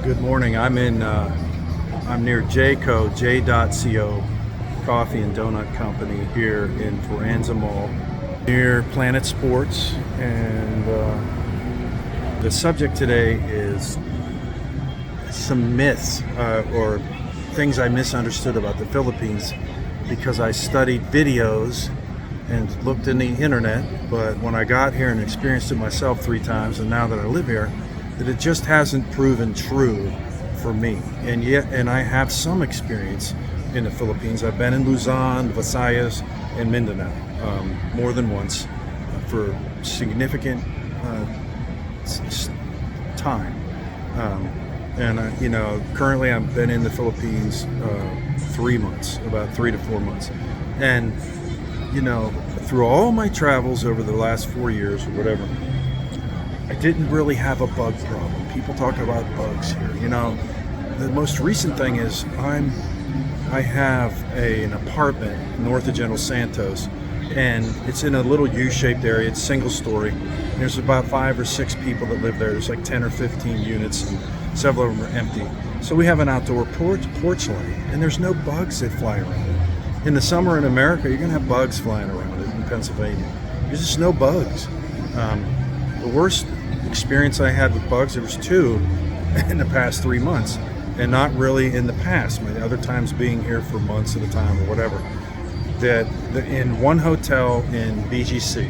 Good morning. I'm near J.co, Coffee and Donut Company here in Foranza Mall, near Planet Sports, and the subject today is some myths or things I misunderstood about the Philippines because I studied videos and looked in the internet, but when I got here and experienced it myself 3 times, and now that I live here, that it just hasn't proven true for me. And I have some experience in the Philippines. I've been in Luzon, Visayas, and Mindanao more than once for significant time. Currently I've been in the Philippines 3 months, about 3 to 4 months. And, through all my travels over the last 4 years or whatever, I didn't really have a bug problem. People talk about bugs here. The most recent thing is I have an apartment north of General Santos, and it's in a little U-shaped area. It's single story. There's about 5 or 6 people that live there. There's like 10 or 15 units, and several of them are empty. So we have an outdoor porch light, and there's no bugs that fly around it. In the summer in America, you're gonna have bugs flying around it in Pennsylvania. There's just no bugs. The worst experience I had with bugs, there was 2 in the past 3 months, and not really in the past. My other times being here for months at a time or whatever. That in one hotel in BGC,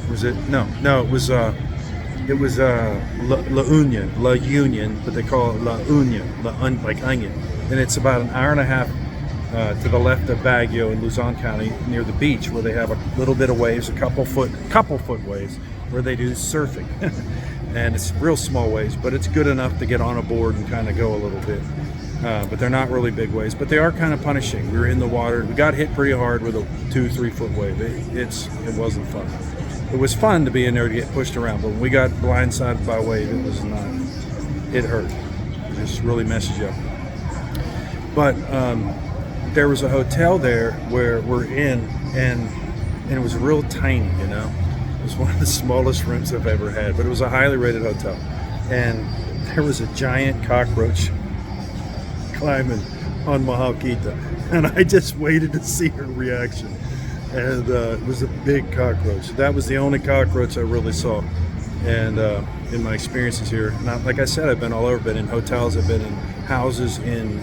it was La Union, but they call it La Union, like onion, and it's about an hour and a half to the left of Baguio in Luzon County, near the beach, where they have a little bit of waves, a couple foot waves, where they do surfing. And it's real small waves, but it's good enough to get on a board and kind of go a little bit. But they're not really big waves, but they are kind of punishing. We were in the water. We got hit pretty hard with a 2-3 foot wave. It wasn't fun. It was fun to be in there to get pushed around, but when we got blindsided by a wave, it was not. It hurt. It just really messes you up. But there was a hotel there where we're in, and it was real tiny, It was one of the smallest rooms I've ever had, but it was a highly rated hotel. And there was a giant cockroach climbing on Mahalkita, and I just waited to see her reaction. And it was a big cockroach. That was the only cockroach I really saw. And in my experiences here, not like I said, I've been all over. I've been in hotels, I've been in houses, in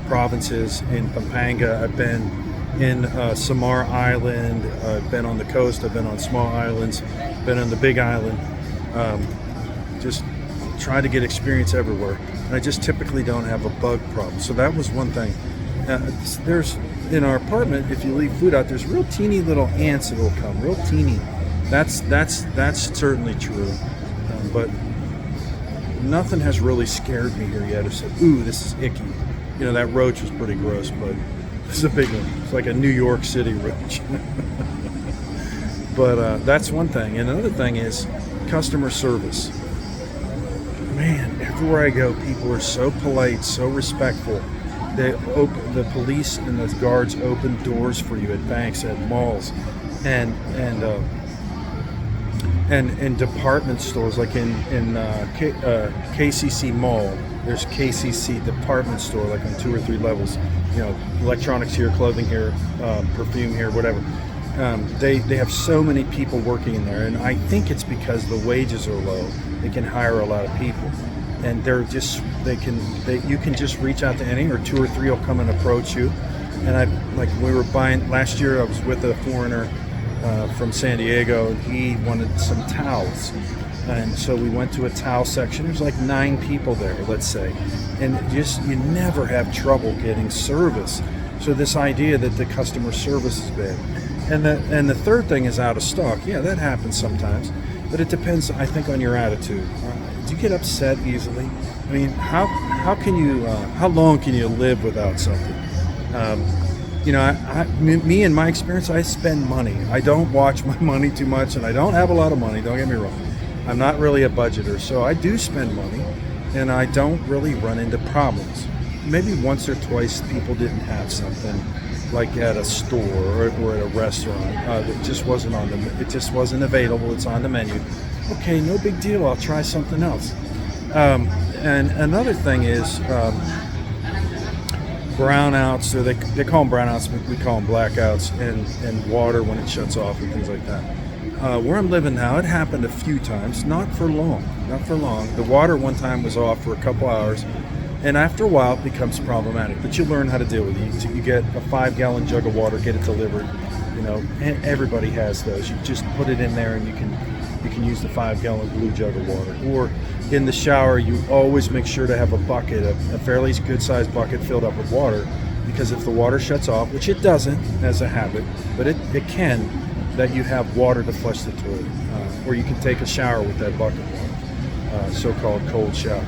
provinces, in Pampanga. I've been in Samar Island. I've been on the coast. I've been on small islands. Been on the big island. Just try to get experience everywhere. And I just typically don't have a bug problem. So that was one thing. There's in our apartment, if you leave food out, there's real teeny little ants that will come. Real teeny. That's certainly true. But nothing has really scared me here yet. I've said, ooh, this is icky. That roach was pretty gross, but it's a big one. It's like a New York City roach. But that's one thing. And another thing is customer service. Man, everywhere I go, people are so polite, so respectful. The police and the guards open doors for you at banks, at malls, and department stores, like in KCC Mall. There's KCC department store, like on 2 or 3 levels. Electronics here, clothing here, perfume here, whatever. They have so many people working in there, and I think it's because the wages are low. They can hire a lot of people, and you can just reach out to any, or 2 or 3 will come and approach you. And we were buying last year. I was with a foreigner from San Diego, and he wanted some towels. And so we went to a towel section. There's like 9 people there, let's say. And you never have trouble getting service. So this idea that the customer service is bad. And the third thing is out of stock. Yeah, that happens sometimes. But it depends, I think, on your attitude. Do you get upset easily? I mean, how long can you live without something? Me in my experience, I spend money. I don't watch my money too much, and I don't have a lot of money, don't get me wrong. I'm not really a budgeter, so I do spend money, and I don't really run into problems. Maybe once or twice people didn't have something, like at a store or at a restaurant that just wasn't it just wasn't available. It's on the menu. Okay, no big deal. I'll try something else. And another thing is brownouts, or they call them brownouts, but we call them blackouts, and water when it shuts off and things like that. Where I'm living now, it happened a few times, not for long. The water one time was off for a couple hours, and after a while it becomes problematic, but you learn how to deal with it. You get a 5-gallon jug of water, get it delivered, and everybody has those. You just put it in there and you can use the 5-gallon blue jug of water. Or in the shower, you always make sure to have a bucket, a fairly good sized bucket filled up with water, because if the water shuts off, which it doesn't as a habit, but it can, that you have water to flush the toilet, or you can take a shower with that bucket water, so-called cold shower.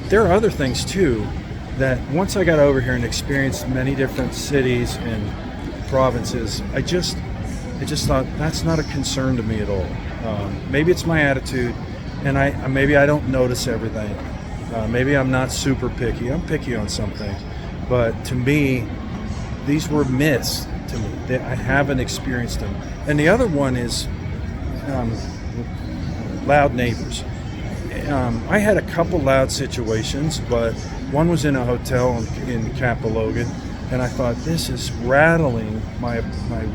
There are other things too that once I got over here and experienced many different cities and provinces, I just thought that's not a concern to me at all. Maybe it's my attitude, and maybe I don't notice everything. Maybe I'm not super picky. I'm picky on some things, but to me, these were myths to me. I haven't experienced them. And the other one is loud neighbors. I had a couple loud situations, but one was in a hotel in Capologan, and I thought, this is rattling my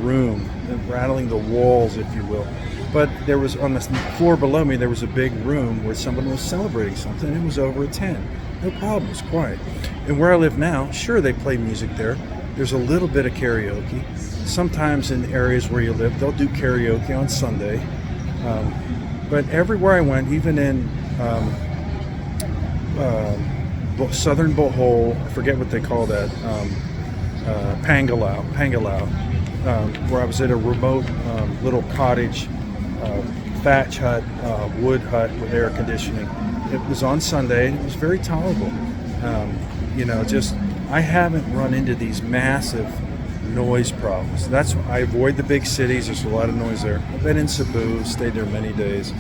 room, rattling the walls, if you will. But there was, on the floor below me, there was a big room where someone was celebrating something. It was over a 10. No problem, it was quiet. And where I live now, sure, they play music there. There's a little bit of karaoke. Sometimes in areas where you live, they'll do karaoke on Sunday. But everywhere I went, even in southern Bohol, I forget what they call that, Pangalau, where I was at a remote little cottage, thatch hut, wood hut with air conditioning. It was on Sunday, and it was very tolerable. I haven't run into these massive noise problems. That's why I avoid the big cities. There's a lot of noise there. I've been in Cebu, stayed there many days.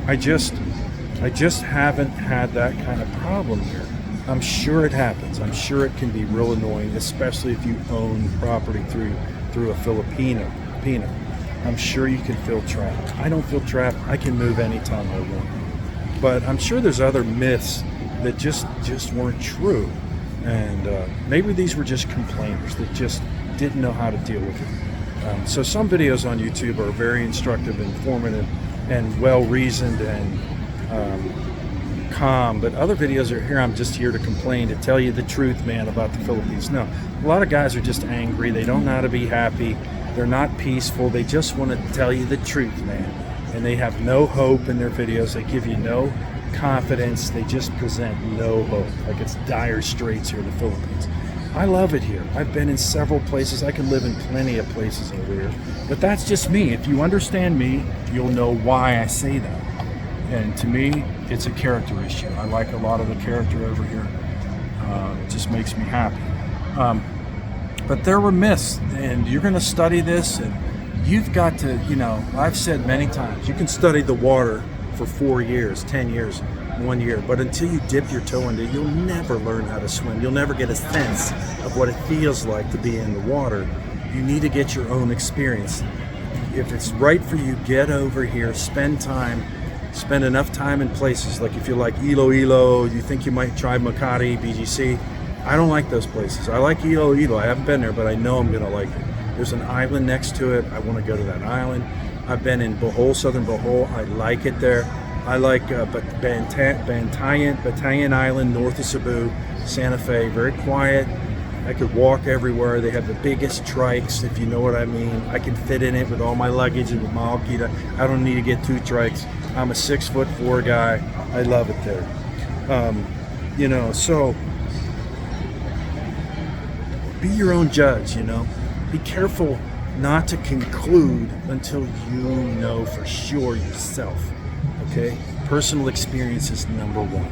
I just haven't had that kind of problem here. I'm sure it happens. I'm sure it can be real annoying, especially if you own property through a Filipino. I'm sure you can feel trapped. I don't feel trapped. I can move anytime I want. But I'm sure there's other myths that just weren't true. And maybe these were just complainers that just didn't know how to deal with it. So some videos on YouTube are very instructive, informative, and well-reasoned and calm. But other videos are here, I'm just here to complain, to tell you the truth, man, about the Philippines. No, a lot of guys are just angry. They don't know how to be happy. They're not peaceful. They just want to tell you the truth, man. And they have no hope in their videos. They give you no confidence. They just present no hope. Like it's dire straits here in the Philippines. I love it here. I've been in several places. I can live in plenty of places over here. But that's just me. If you understand me, you'll know why I say that. And to me, it's a character issue. I like a lot of the character over here. It just makes me happy. But there were myths, and you're going to study this, and you've got to, I've said many times, you can study the water for 4 years, 10 years, 1 year, but until you dip your toe into it, you'll never learn how to swim. You'll never get a sense of what it feels like to be in the water. You need to get your own experience. If it's right for you, get over here, spend enough time in places, like if you like Iloilo, you think you might try Makati, BGC. I don't like those places. I like Iloilo. I haven't been there, but I know I'm gonna like it. There's an island next to it. I want to go to that island. I've been in Bohol, southern Bohol. I like it there. I like Bantayan Island, north of Cebu, Santa Fe. Very quiet. I could walk everywhere. They have the biggest trikes, if you know what I mean. I can fit in it with all my luggage and with my Alquita. I don't need to get 2 trikes. I'm a 6'4" guy. I love it there. So be your own judge, Be careful not to conclude until you know for sure yourself, okay? Personal experience is number one.